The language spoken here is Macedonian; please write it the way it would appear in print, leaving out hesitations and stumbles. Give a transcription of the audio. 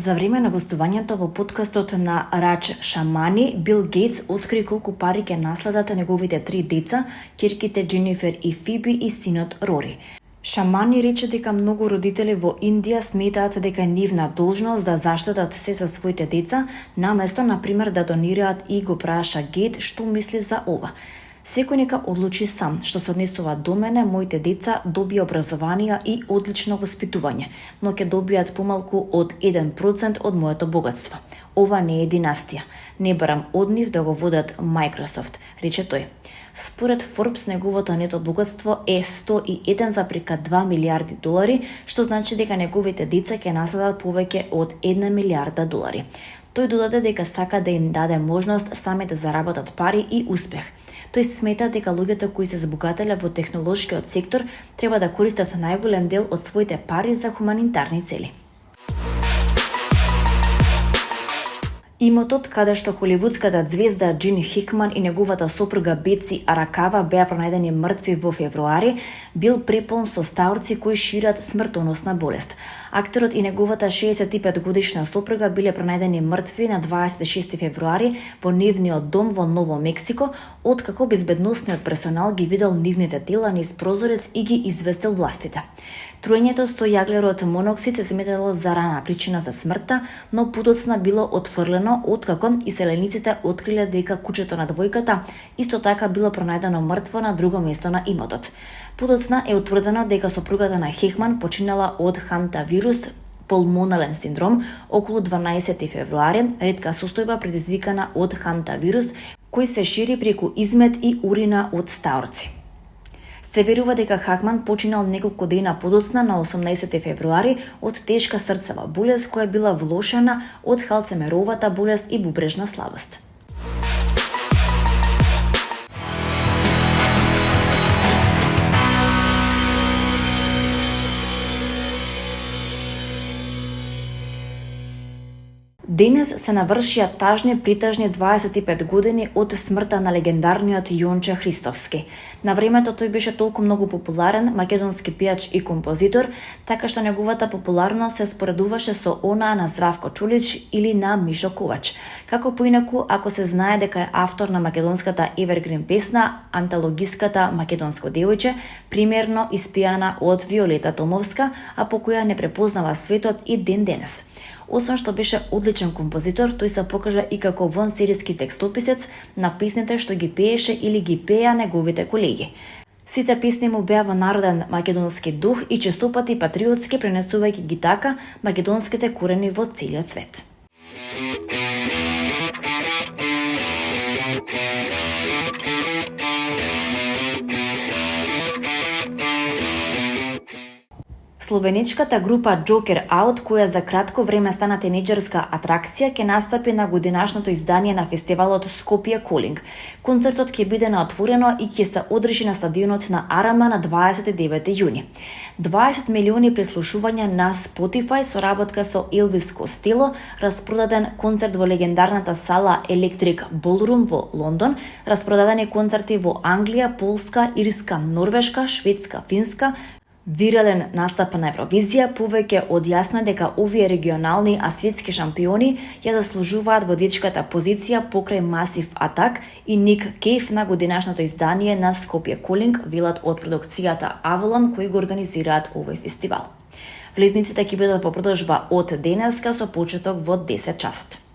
За време на гостувањето во подкастот на Рач Шамани, Бил Гейтс откри колку пари ќе наследат неговите 3 деца, ќерките Дженифер и Фиби и синот Рори. Шамани рече дека многу родители во Индија сметаат дека е нивна должност да заштитат се за своите деца, наместо, например, да донираат, и го праша Гейт што мисли за ова. Секој нека одлучи сам, што се однесува до мене, моите деца добија образование и одлично воспитување, но ќе добијат помалку од 1% од моето богатство. Ова не е династија. Не барам од нив да го водат Microsoft, рече тој. Според Forbes, неговото нето богатство е 101,2 милиарди долари, што значи дека неговите деца ќе наследат повеќе од 1 милиарда долари. Тој додаде дека сака да им даде можност сами да заработат пари и успех. Тој смета дека луѓето кои се забогателе во технолошкиот сектор треба да користат најголем дел од своите пари за хуманитарни цели. Имотот каде што холивудската ѕвезда Джин Хикман и неговата сопруга Бетси Аракава беа пронајдени мртви во февруари, бил препон со стаорци кои шират смртоносна болест. Актерот и неговата 65 годишна сопруга биле пронајдени мртви на 26 февруари во нивниот дом во Ново Мексико, откако безбедносниот персонал ги видел нивните тела низ прозорец и ги известил властите. Труењето со јаглерод моноксид се сметало за рана причина за смртта, но подоцна било отфрлено откако иселениците откриле дека кучето на двојката исто така било пронајдено мртво на друго место на имотот. Подоцна е утврдено дека сопругата на Хекман починала од хантавирус пулмонален синдром околу 12 февруари, ретка состојба предизвикана од хантавирус кој се шири преку измет и урина од стаорци. Се верува дека Хакман починал неколку дена подоцна на 18 февруари од тешка срцева болест која била влошена од халцемеровата болест и бубрежна слабост. Денес се навршија тажни притажни 25 години од смртта на легендарниот Јонче Христовски. На времето тој беше толку многу популарен македонски пејач и композитор, така што неговата популарност се споредуваше со онаа на Здравко Чулич или на Мишо Ковач. Како поинаку, ако се знае дека е автор на македонската евергрин песна, антологиската Македонско девојче, примерно испеана од Виолета Томовска, а по која не препознава светот и ден денес. Освен што беше одличен композитор, тој се покажа и како вонсеријски текстописец на песните што ги пееше или ги пееа неговите колеги. Сите песни му беа во народен македонски дух и честопати патриотски, пренесувајќи ги така македонските корени во целиот свет. Словеничката група Joker Out, која за кратко време стана тинеџерска атракција, ќе настапи на годинашното издание на фестивалот Скопје Колинг. Концертот ќе биде на отворено и ќе се одржи на стадионот на Арама на 29 јуни. 20 милиони преслушувања на Spotify, соработка со Елвис Костело, распродаден концерт во легендарната сала Electric Ballroom во Лондон, распродадени концерти во Англија, Полска, Ирска, Норвешка, Шведска, Финска, вирален настап на Евровизија, повеќе од јасно дека овие регионални а светски шампиони ја заслужуваат водечката позиција покрај Massive Attack и Nick Cave на годинашното издание на Скопје Колинг, велат од продукцијата Avalon кои го организираат овој фестивал. Влезниците ќе бидат во продажба од денеска со почеток во 10 часот.